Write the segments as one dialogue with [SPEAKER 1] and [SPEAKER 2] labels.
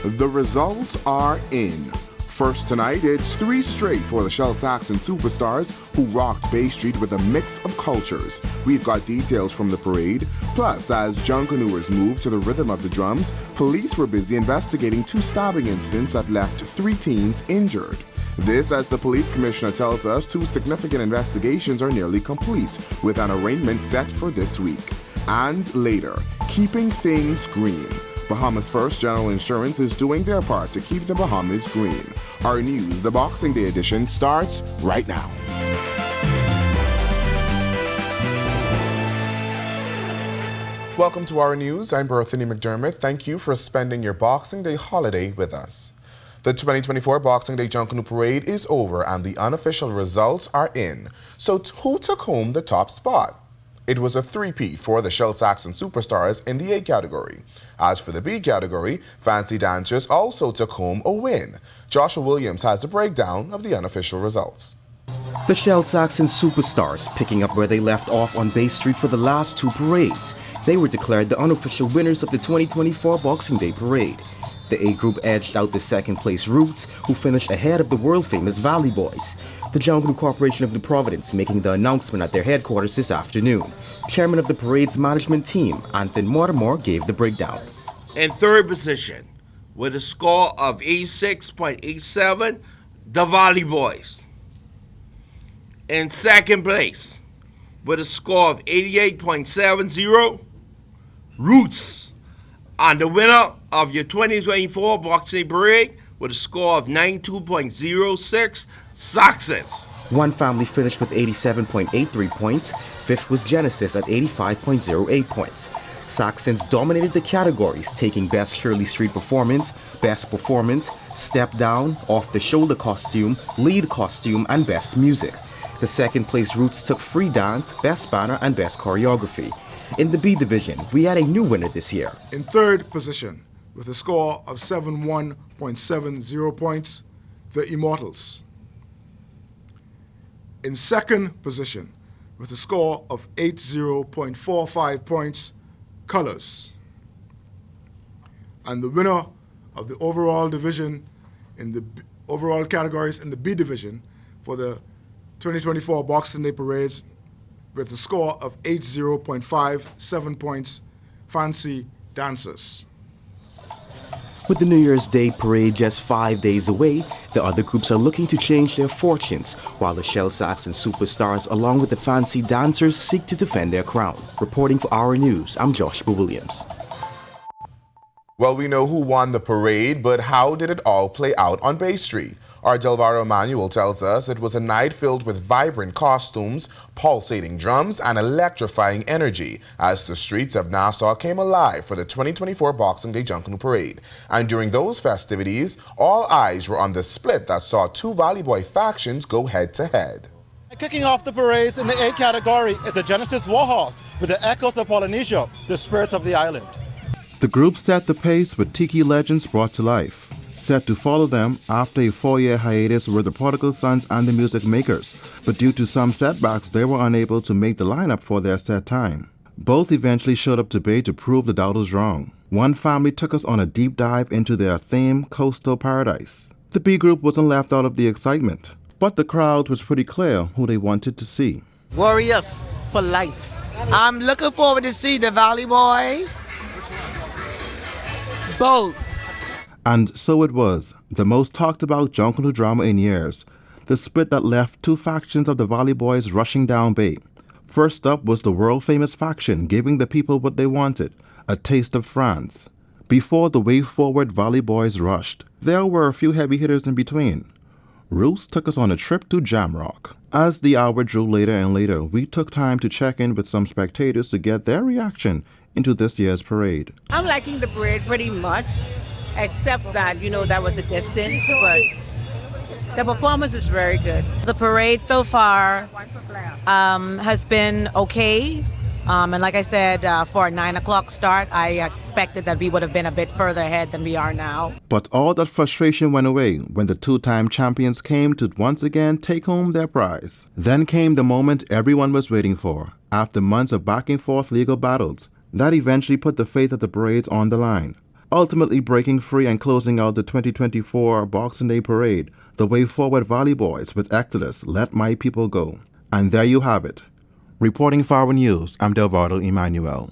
[SPEAKER 1] The results are in. First tonight, it's 3 straight for the Shell Saxon superstars who rocked Bay Street with a mix of cultures. We've got details from the parade. Plus, as Junkanooers moved to the rhythm of the drums, police were busy investigating 2 stabbing incidents that left 3 teens injured. This, as the police commissioner tells us, 2 significant investigations are nearly complete, with an arraignment set for this week. And later, keeping things green. Bahamas First General Insurance is doing their part to keep the Bahamas green. Our news, the Boxing Day edition, starts right now. Welcome to our news. I'm Berthany McDermott. Thank you for spending your Boxing Day holiday with us. The 2024 Boxing Day Junkanoo Parade is over and the unofficial results are in. So who took home the top spot? It was a three-peat for the Shell Saxon superstars in the A category. As for the B category, Fancy Dancers also took home a win. Joshua Williams has the breakdown of the unofficial results.
[SPEAKER 2] The Shell Saxon superstars picking up where they left off on Bay Street for the last 2 parades. They were declared the unofficial winners of the 2024 Boxing Day Parade. The A group edged out the second-place Roots, who finished ahead of the world-famous Valley Boys. The Junkanoo Corporation of New Providence making the announcement at their headquarters this afternoon. Chairman of the parade's management team, Anthony Mortimer, gave the breakdown.
[SPEAKER 3] In third position, with a score of 86.87, the Valley Boys. In second place, with a score of 88.70, Roots. And the winner of your 2024 Boxing Day Parade with a score of 92.06, Saxons.
[SPEAKER 2] One family finished with 87.83 points. Fifth was Genesis at 85.08 points. Saxons dominated the categories, taking Best Shirley Street Performance, Best Performance, Step Down, Off the Shoulder Costume, Lead Costume, and Best Music. The second place Roots took Free Dance, Best Banner, and Best Choreography. In the B division, we had a new winner this year.
[SPEAKER 4] In third position, with a score of 71.70 points, the Immortals. In second position, with a score of 80.45 points, Colors. And the winner of the overall division in the overall categories in the B division for the 2024 Boxing Day Parades with a score of 80.57 points, Fancy Dancers.
[SPEAKER 2] With the New Year's Day parade just 5 days away, the other groups are looking to change their fortunes, while the Shell Saxon superstars, along with the Fancy Dancers, seek to defend their crown. Reporting for Our News, I'm Joshua Williams.
[SPEAKER 1] Well, we know who won the parade, but how did it all play out on Bay Street? Our Delvaro Emanuel tells us it was a night filled with vibrant costumes, pulsating drums, and electrifying energy as the streets of Nassau came alive for the 2024 Boxing Day Junkanoo Parade. And during those festivities, all eyes were on the split that saw 2 Valley Boy factions go head-to-head.
[SPEAKER 5] Kicking off the parades in the A category is a Genesis Warhorse with the echoes of Polynesia, the spirits of the island.
[SPEAKER 6] The group set the pace with Tiki legends brought to life. Set to follow them after a 4-year hiatus were the Prodigal Sons and the Music Makers, but due to some setbacks they were unable to make the lineup for their set time. Both eventually showed up to Bay to prove the doubters wrong. One family took us on a deep dive into their theme, Coastal Paradise. The B group wasn't left out of the excitement, but the crowd was pretty clear who they wanted to see.
[SPEAKER 7] Warriors for life. I'm looking forward to see the Valley Boys. Both.
[SPEAKER 6] And so it was, the most talked about Junkanoo drama in years. The split that left 2 factions of the Valley Boys rushing down Bay. First up was the world-famous faction giving the people what they wanted, a taste of France. Before the way forward Valley Boys rushed, there were a few heavy hitters in between. Roos took us on a trip to Jamrock. As the hour drew later and later, we took time to check in with some spectators to get their reaction into this year's parade.
[SPEAKER 8] I'm liking the parade pretty much, except that, that was a distance, but the performance is very good.
[SPEAKER 9] The parade so far has been okay. And like I said, for a 9 o'clock start, I expected that we would have been a bit further ahead than we are now.
[SPEAKER 6] But all that frustration went away when the 2-time champions came to once again take home their prize. Then came the moment everyone was waiting for. After months of back and forth legal battles, that eventually put the fate of the parades on the line. ultimately breaking free and closing out the 2024 Boxing Day Parade. The Way Forward Valley Boys with Exodus, Let My People Go. And there you have it. Reporting for Our News, I'm Delvardo Emmanuel.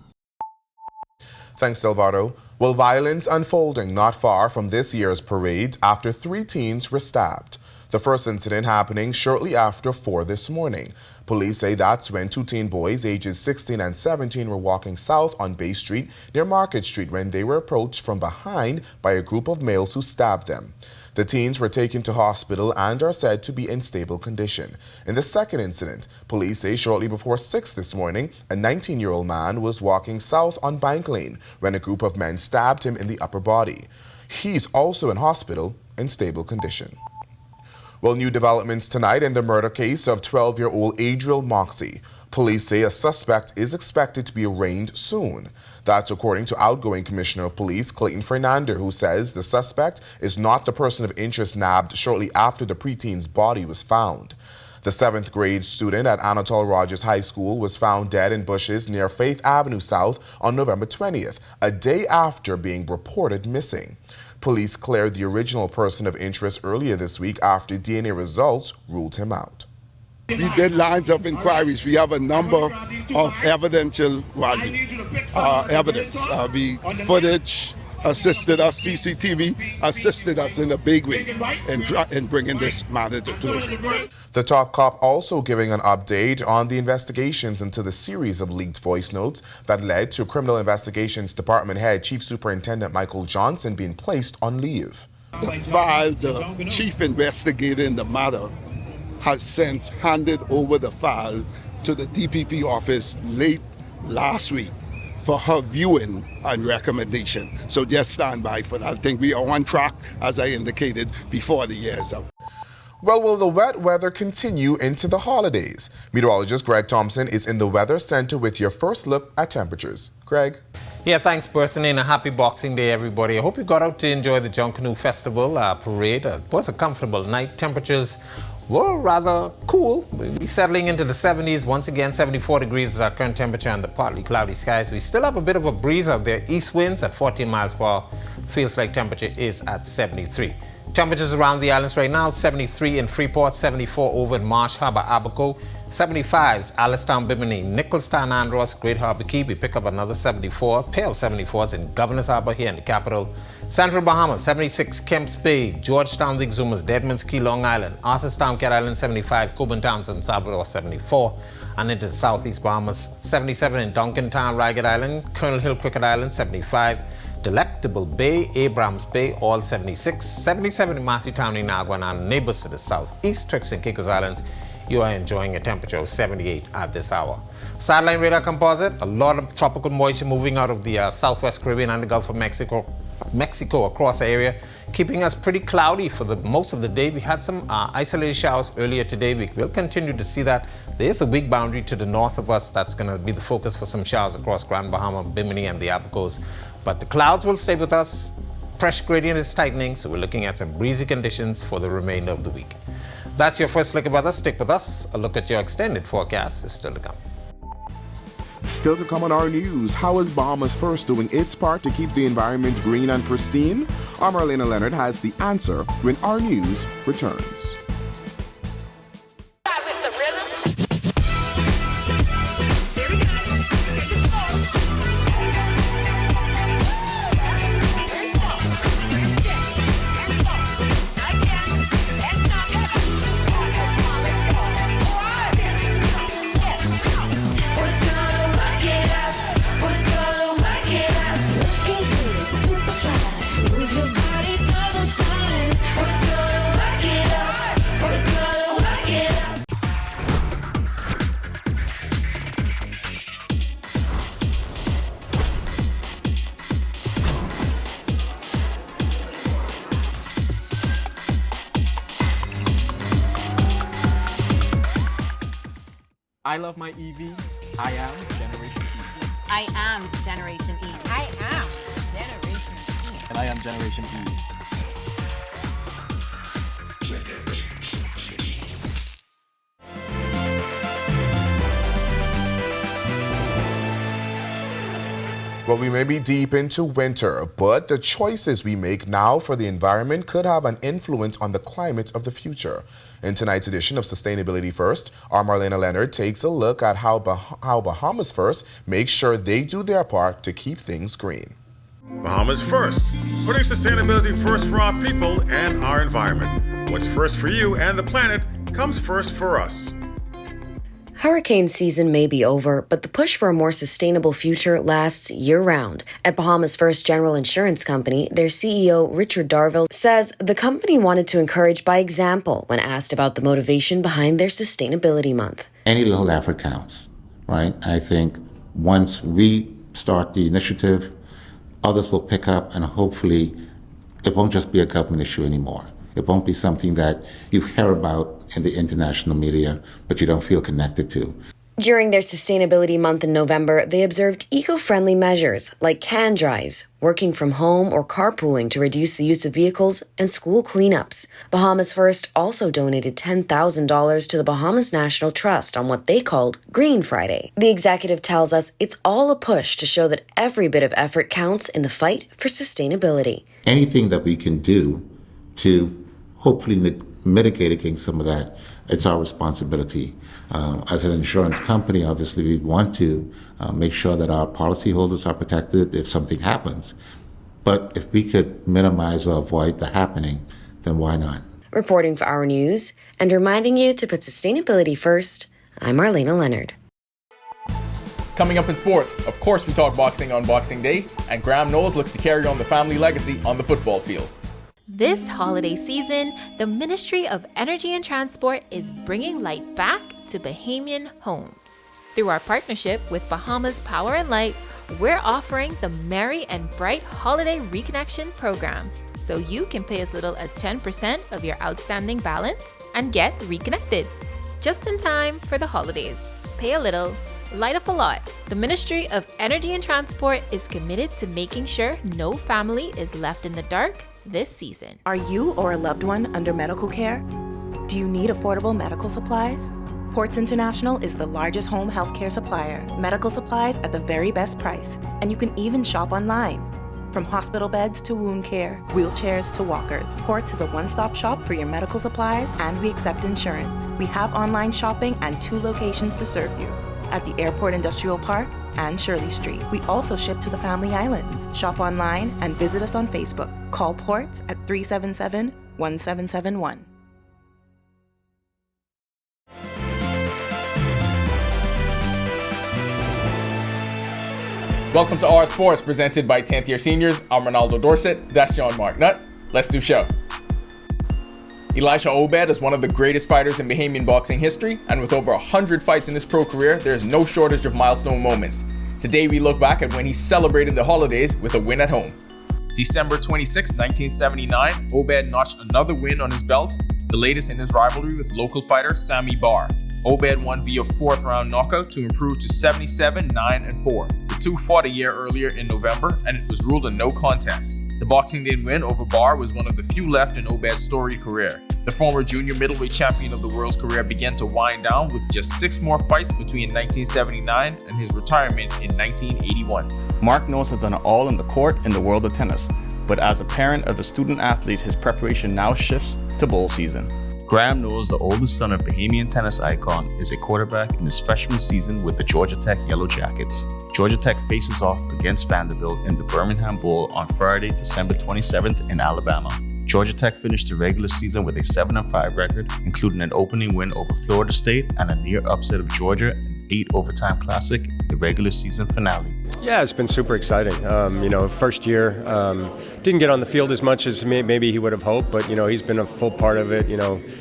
[SPEAKER 1] Thanks, Delvardo. Well, violence unfolding not far from this year's parade after 3 teens were stabbed. The first incident happening shortly after 4 this morning. Police say that's when 2 teen boys ages 16 and 17 were walking south on Bay Street near Market Street when they were approached from behind by a group of males who stabbed them. The teens were taken to hospital and are said to be in stable condition. In the second incident, police say shortly before 6 this morning, a 19-year-old man was walking south on Bank Lane when a group of men stabbed him in the upper body. He's also in hospital in stable condition. Well, new developments tonight in the murder case of 12-year-old Adriel Moxie. Police say a suspect is expected to be arraigned soon. That's according to outgoing Commissioner of Police Clayton Fernander, who says the suspect is not the person of interest nabbed shortly after the preteen's body was found. The 7th grade student at Anatole Rogers High School was found dead in bushes near Faith Avenue South on November 20th, a day after being reported missing. Police cleared the original person of interest earlier this week after DNA results ruled him out.
[SPEAKER 10] We did lines of inquiries. We have a number of evidential evidence. Footage assisted us, CCTV assisted us in a big way in bringing this matter to closure.
[SPEAKER 1] The top cop also giving an update on the investigations into the series of leaked voice notes that led to Criminal Investigations Department Head Chief Superintendent Michael Johnson being placed on leave.
[SPEAKER 10] The chief investigator in the matter has since handed over the file to the DPP office late last week for her viewing and recommendation. So just stand by for that. I think we are on track, as I indicated, before the year is up.
[SPEAKER 1] Well, will the wet weather continue into the holidays? Meteorologist Greg Thompson is in the Weather Center with your first look at temperatures. Greg?
[SPEAKER 11] Yeah, thanks, Bertha, and a happy Boxing Day, everybody. I hope you got out to enjoy the Junkanoo Festival parade. It was a comfortable night. Temperatures were rather cool. We'll be settling into the 70s. Once again, 74 degrees is our current temperature under partly cloudy skies. We still have a bit of a breeze out there. East winds at 14 miles per hour. Feels like temperature is at 73. Temperatures around the islands right now, 73 in Freeport, 74 over in Marsh Harbor, Abaco, 75s, Alistown, Bimini, Nicholstown, Andros, Great Harbor Key. We pick up another 74, pair of 74s in Governor's Harbor here in the capital. Central Bahamas, 76, Kemps Bay, Georgetown, the Exumas, Deadman's Key, Long Island, Arthurstown, Cat Island, 75, Coburn Town, San Salvador, 74, and into the Southeast Bahamas, 77 in Duncantown, Ragged Island, Colonel Hill, Cricket Island, 75, Delectable Bay, Abrams Bay, all 76, 77 in Matthewtown, Inagua, and neighbors to the southeast, Tricks and Caicos Islands. You are enjoying a temperature of 78 at this hour. Satellite radar composite, a lot of tropical moisture moving out of the southwest Caribbean and the Gulf of Mexico across the area, keeping us pretty cloudy for most of the day. We had some isolated showers earlier today. We will continue to see that. There's a weak boundary to the north of us that's going to be the focus for some showers across Grand Bahama, Bimini, and the Abacos. But the clouds will stay with us. Pressure gradient is tightening, so we're looking at some breezy conditions for the remainder of the week. That's your first look at weather. Stick with us. A look at your extended forecast is still to come.
[SPEAKER 1] Still to come on Our News, how is Bahamas First doing its part to keep the environment green and pristine? Our Marlena Leonard has the answer when Our News returns.
[SPEAKER 12] I love my EV. I am Generation E.
[SPEAKER 13] I am Generation E.
[SPEAKER 14] I am Generation E.
[SPEAKER 12] And I am Generation E.
[SPEAKER 1] Well, we may be deep into winter, but the choices we make now for the environment could have an influence on the climate of the future. In tonight's edition of Sustainability First, our Marlena Leonard takes a look at how Bahamas First makes sure they do their part to keep things green.
[SPEAKER 15] Bahamas First, putting sustainability first for our people and our environment. What's first for you and the planet comes first for us.
[SPEAKER 16] Hurricane season may be over, but the push for a more sustainable future lasts year-round. At Bahamas First General Insurance Company, their CEO, Richard Darville, says the company wanted to encourage by example when asked about the motivation behind their Sustainability Month.
[SPEAKER 17] Any little effort counts, right? I think once we start the initiative, others will pick up, and hopefully it won't just be a government issue anymore. It won't be something that you hear about in the international media, but you don't feel connected to.
[SPEAKER 16] During their Sustainability Month in November, they observed eco-friendly measures like can drives, working from home or carpooling to reduce the use of vehicles, and school cleanups. Bahamas First also donated $10,000 to the Bahamas National Trust on what they called Green Friday. The executive tells us it's all a push to show that every bit of effort counts in the fight for sustainability.
[SPEAKER 17] Anything that we can do to hopefully mitigate against some of that, it's our responsibility. As an insurance company, obviously, we want to make sure that our policyholders are protected if something happens. But if we could minimize or avoid the happening, then why not?
[SPEAKER 16] Reporting for Our News and reminding you to put sustainability first, I'm Marlena Leonard.
[SPEAKER 12] Coming up in sports, of course we talk boxing on Boxing Day, and Graham Knowles looks to carry on the family legacy on the football field.
[SPEAKER 18] This holiday season, the Ministry of Energy and Transport is bringing light back to Bahamian homes. Through our partnership with Bahamas Power and Light, we're offering the Merry and Bright Holiday Reconnection Program, so you can pay as little as 10% of your outstanding balance and get reconnected. Just in time for the holidays. Pay a little, light up a lot. The Ministry of Energy and Transport is committed to making sure no family is left in the dark this season.
[SPEAKER 19] Are you or a loved one under medical care? Do you need affordable medical supplies? Ports International is the largest home healthcare supplier. Medical supplies at the very best price, and you can even shop online. From hospital beds to wound care, wheelchairs to walkers, Ports is a one-stop shop for your medical supplies, and we accept insurance. We have online shopping and 2 locations to serve you, at the Airport Industrial Park and Shirley Street. We also ship to the Family Islands. Shop online and visit us on Facebook. Call Ports at 377-1771.
[SPEAKER 12] Welcome to Our Sports, presented by 10th Year Seniors. I'm Ronaldo Dorset. That's John Mark Nutt. Let's do show. Elisha Obed is one of the greatest fighters in Bahamian boxing history, and with over 100 fights in his pro career, there is no shortage of milestone moments. Today we look back at when he celebrated the holidays with a win at home. December 26, 1979, Obed notched another win on his belt, the latest in his rivalry with local fighter Sammy Barr. Obed won via 4th round knockout to improve to 77-9-4. The two fought a year earlier in November, and it was ruled a no contest. The Boxing Day win over Barr was one of the few left in Obed's storied career. The former junior middleweight champion of the world's career began to wind down with just 6 more fights between 1979 and his retirement in 1981.
[SPEAKER 20] Mark Knowles has done it all in the court in the world of tennis, but as a parent of a student athlete, his preparation now shifts to bowl season.
[SPEAKER 21] Graham Knowles, the oldest son of Bahamian tennis icon, is a quarterback in his freshman season with the Georgia Tech Yellow Jackets. Georgia Tech faces off against Vanderbilt in the Birmingham Bowl on Friday, December 27th in Alabama. Georgia Tech finished the regular season with a 7-5 record, including an opening win over Florida State and a near upset of Georgia in 8 overtime classic, the regular season finale.
[SPEAKER 22] Yeah, it's been super exciting. First year, didn't get on the field as much as maybe he would have hoped, but, he's been a full part of it,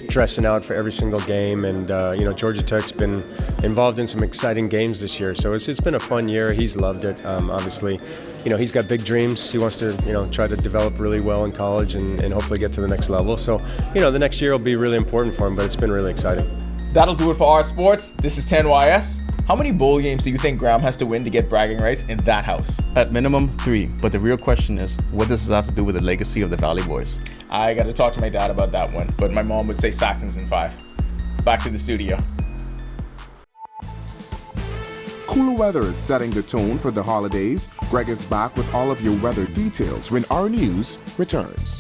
[SPEAKER 22] dressing out for every single game. And, Georgia Tech's been involved in some exciting games this year. So it's been a fun year. He's loved it, obviously. He's got big dreams. He wants to, try to develop really well in college and hopefully get to the next level. So, the next year will be really important for him, but it's been really exciting.
[SPEAKER 12] That'll do it for Our Sports. This is 10YS. How many bowl games do you think Graham has to win to get bragging rights in that house?
[SPEAKER 20] At minimum 3, but the real question is, what does this have to do with the legacy of the Valley Boys?
[SPEAKER 12] I got to talk to my dad about that one, but my mom would say Saxons in 5. Back to the studio.
[SPEAKER 1] Cooler weather is setting the tone for the holidays. Greg is back with all of your weather details when Our News returns.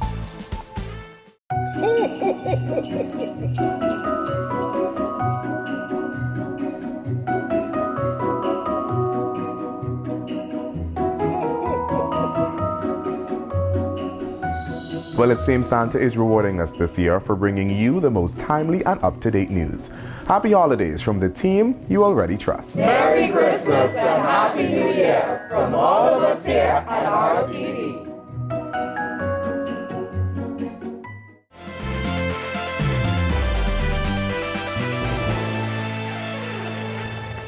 [SPEAKER 1] Well, it seems Santa is rewarding us this year for bringing you the most timely and up-to-date news. Happy holidays from the team you already trust.
[SPEAKER 3] Merry Christmas and Happy New Year from all of us here at RTV.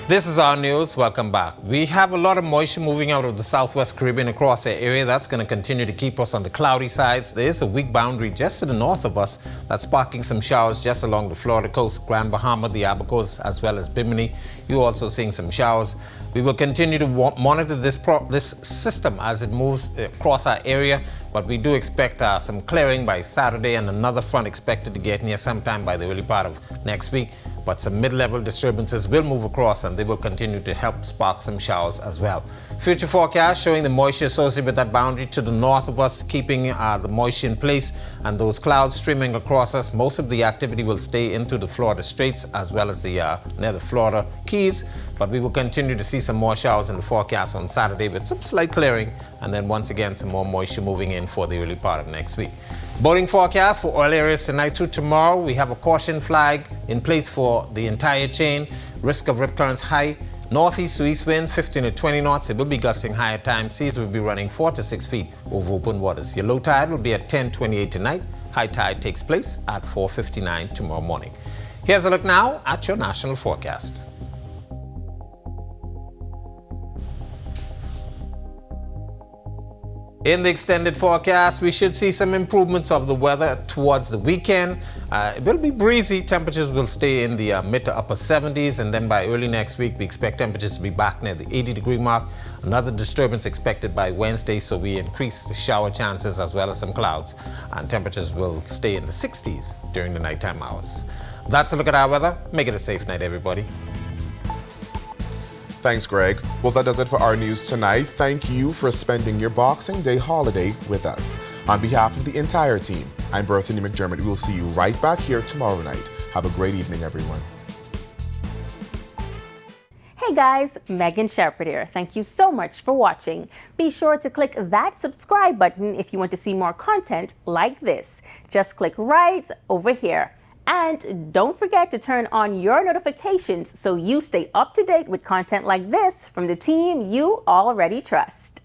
[SPEAKER 11] This is Our News. Welcome back. We have a lot of moisture moving out of the southwest Caribbean across the area. That's going to continue to keep us on the cloudy sides. There is a weak boundary just to the north of us that's sparking some showers just along the Florida coast, Grand Bahama, the Abacos, as well as Bimini. You're also seeing some showers. We will continue to monitor this system as it moves across our area, but we do expect some clearing by Saturday and another front expected to get near sometime by the early part of next week. But some mid-level disturbances will move across and they will continue to help spark some showers as well. Future forecast showing the moisture associated with that boundary to the north of us, keeping the moisture in place and those clouds streaming across us. Most of the activity will stay into the Florida Straits as well as the near the Florida Keys, but we will continue to see some more showers in the forecast on Saturday with some slight clearing, and then once again some more moisture moving in for the early part of next week. Boating forecast for all areas tonight through tomorrow. We have a caution flag in place for the entire chain. Risk of rip currents high. Northeast to east winds 15 to 20 knots. It will be gusting high at times. Seas will be running 4 to 6 feet over open waters. Your low tide will be at 10:28 tonight. High tide takes place at 4:59 tomorrow morning. Here's a look now at your national forecast. In the extended forecast, we should see some improvements of the weather towards the weekend. It will be breezy. Temperatures will stay in the mid to upper 70s, and then by early next week, we expect temperatures to be back near the 80-degree mark. Another disturbance expected by Wednesday, so we increase the shower chances as well as some clouds, and temperatures will stay in the 60s during the nighttime hours. That's a look at our weather. Make it a safe night, everybody.
[SPEAKER 1] Thanks, Greg. Well, that does it for Our News tonight. Thank you for spending your Boxing Day holiday with us. On behalf of the entire team, I'm Berthany McDermott. We'll see you right back here tomorrow night. Have a great evening, everyone.
[SPEAKER 4] Hey guys, Megan Shepherd here. Thank you so much for watching. Be sure to click that subscribe button if you want to see more content like this. Just click right over here. And don't forget to turn on your notifications so you stay up to date with content like this from the team you already trust.